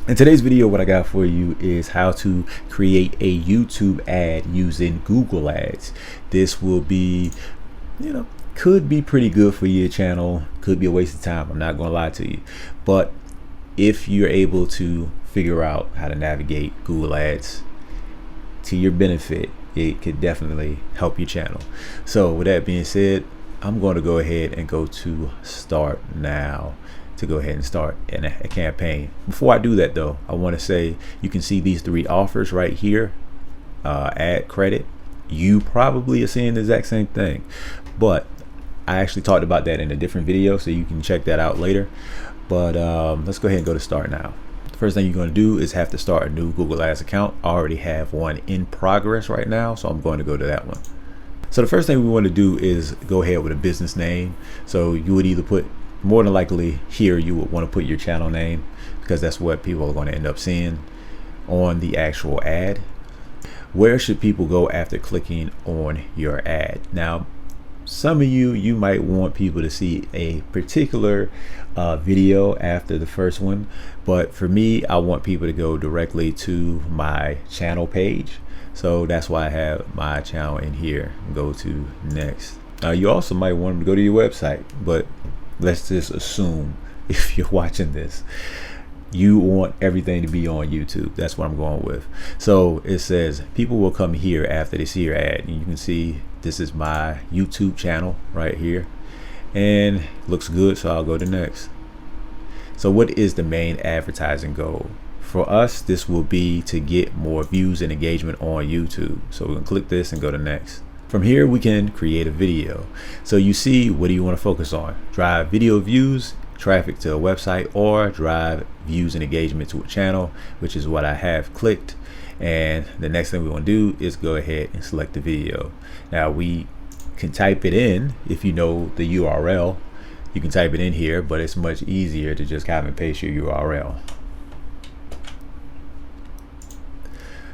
In today's video, what I got for you is how to create a YouTube ad using Google Ads. This will be, could be pretty good for your channel, could be a waste of time. I'm not gonna lie to you, but if you're able to figure out how to navigate Google Ads to your benefit, it could definitely help your channel. So with that being said, I'm going to go ahead and go to start now to go ahead and start a campaign. Before I do that though, I want to say you can see these three offers right here. Ad credit, you probably are seeing the exact same thing, but I actually talked about that in a different video, so you can check that out later. But let's go ahead and go to start now. The first thing you're going to do is have to start a new Google Ads account. I already have one in progress right now, so I'm going to go to that one. So the first thing we want to do is go ahead with a business name. So you would either put, more than likely here, you would want to put your channel name, because that's what people are going to end up seeing on the actual ad. Where should people go after clicking on your ad? Now, some of you might want people to see a particular video after the first one, but for me, I want people to go directly to my channel page. So that's why I have my channel in here. Go to next. You also might want them to go to your website, but let's just assume if you're watching this, you want everything to be on YouTube. That's what I'm going with. So it says people will come here after they see your ad, and you can see this is my YouTube channel right here, and looks good, so I'll go to next. So what is the main advertising goal? For us, this will be to get more views and engagement on YouTube. So we can click this and go to next. From here, we can create a video. So you see, what do you want to focus on? Drive video views, traffic to a website, or drive views and engagement to a channel, which is what I have clicked. And the next thing we want to do is go ahead and select the video. Now we can type it in. If you know the URL, you can type it in here, but it's much easier to just copy and paste your URL.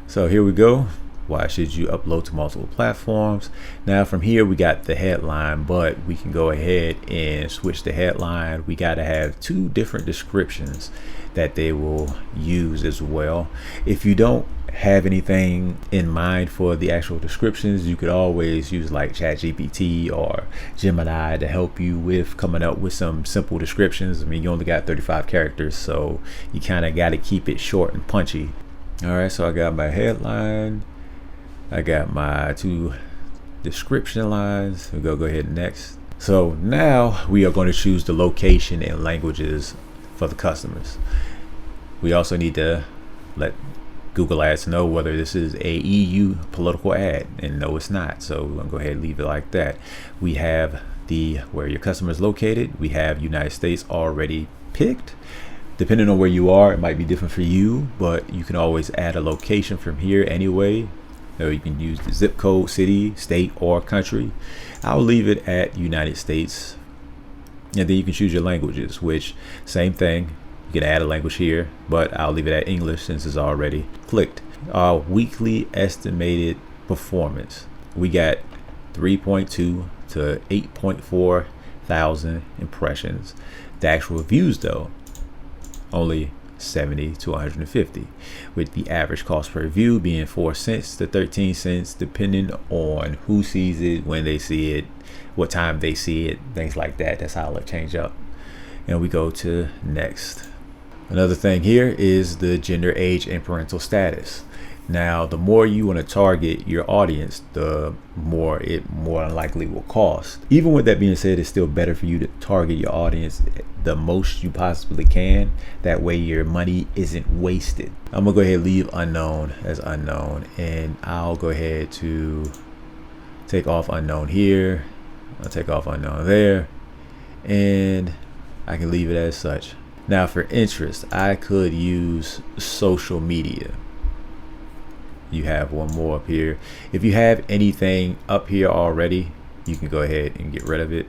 So here we go. Why should you upload to multiple platforms? Now from here, we got the headline, but we can go ahead and switch the headline. We got to have two different descriptions that they will use as well. If you don't have anything in mind for the actual descriptions, you could always use like ChatGPT or Gemini to help you with coming up with some simple descriptions. I mean, you only got 35 characters, so you kind of got to keep it short and punchy. All right, so I got my headline, I got my two description lines. We'll go ahead and next. So now we are going to choose the location and languages for the customers. We also need to let Google Ads know whether this is a EU political ad, and no, it's not. So we're gonna go ahead and leave it like that. We have the where your customer is located. We have United States already picked. Depending on where you are, it might be different for you, but you can always add a location from here anyway. You can use the zip code, city, state, or country. I'll leave it at United States. And then you can choose your languages, which same thing. You can add a language here, but I'll leave it at English since it's already clicked. Our weekly estimated performance. We got 3.2 to 8.4 thousand impressions. The actual views though, only 70 to 150, with the average cost per view being 4 cents to 13 cents, depending on who sees it, when they see it, what time they see it, things like that. That's how it'll change up. And we go to next. Another thing here is the gender, age, and parental status. Now, the more you want to target your audience, the more it more than likely will cost. Even with that being said, it's still better for you to target your audience the most you possibly can. That way your money isn't wasted. I'm gonna go ahead and leave unknown as unknown, and I'll go ahead to take off unknown here. I'll take off unknown there, and I can leave it as such. Now for interest, I could use social media. You have one more up here. If you have anything up here already, you can go ahead and get rid of it.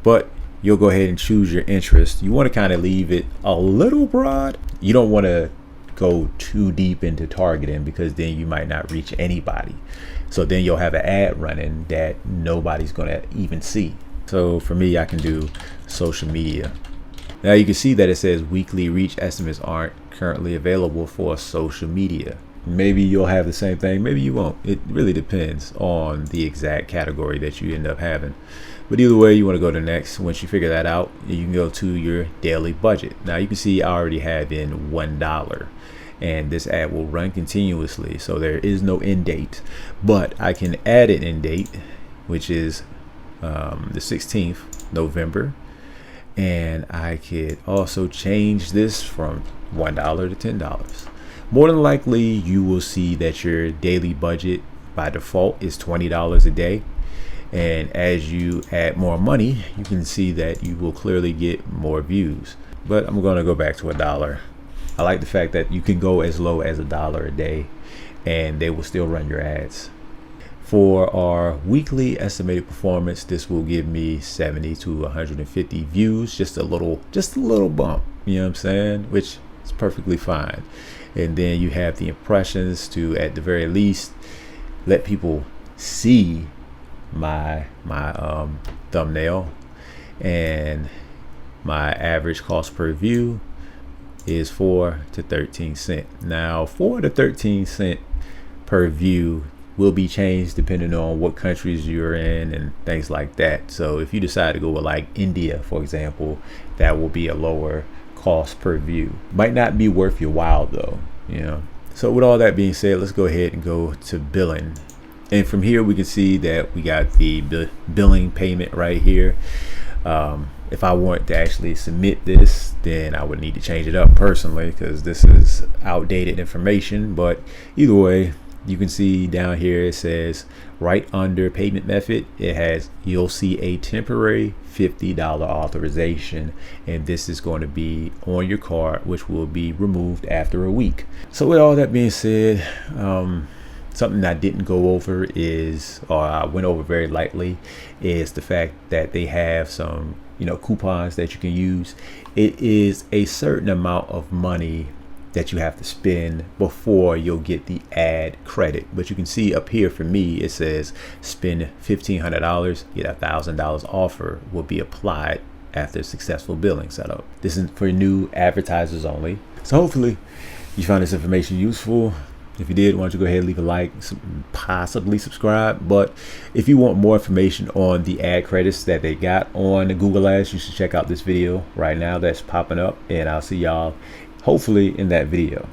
But you'll go ahead and choose your interest. You want to kind of leave it a little broad. You don't want to go too deep into targeting, because then you might not reach anybody. So then you'll have an ad running that nobody's going to even see. So for me, I can do social media. Now you can see that it says weekly reach estimates aren't currently available for social media. Maybe you'll have the same thing, maybe you won't. It really depends on the exact category that you end up having. But either way, you want to go to next. Once you figure that out, you can go to your daily budget. Now you can see I already have in $1, and this ad will run continuously, so there is no end date. But I can add an end date, which is the 16th November, and I could also change this from $1 to $10. More than likely, you will see that your daily budget by default is $20 a day. And as you add more money, you can see that you will clearly get more views. But I'm going to go back to $1. I like the fact that you can go as low as $1 a day and they will still run your ads. For our weekly estimated performance, this will give me 70 to 150 views, just a little bump, you know what I'm saying? Which is perfectly fine. And then you have the impressions to, at the very least, let people see my thumbnail. And my average cost per view is 4 to 13 cents. Now 4 to 13 cents per view will be changed depending on what countries you're in and things like that. So if you decide to go with like India, for example, that will be a lower cost per view. Might not be worth your while though, you know. So with all that being said, let's go ahead and go to billing. And from here we can see that we got the billing payment right here. If I want to actually submit this, then I would need to change it up personally because this is outdated information. But either way, you can see down here it says right under payment method, you'll see a temporary $50 authorization, and this is going to be on your card, which will be removed after a week. So with all that being said, something I didn't go over is, or I went over very lightly, is the fact that they have some, coupons that you can use. It is a certain amount of money that you have to spend before you'll get the ad credit. But you can see up here for me, it says spend $1,500, get $1,000 offer will be applied after successful billing setup. This is for new advertisers only. So hopefully you found this information useful. If you did, why don't you go ahead and leave a like, possibly subscribe. But if you want more information on the ad credits that they got on Google Ads, you should check out this video right now that's popping up, and I'll see y'all hopefully in that video.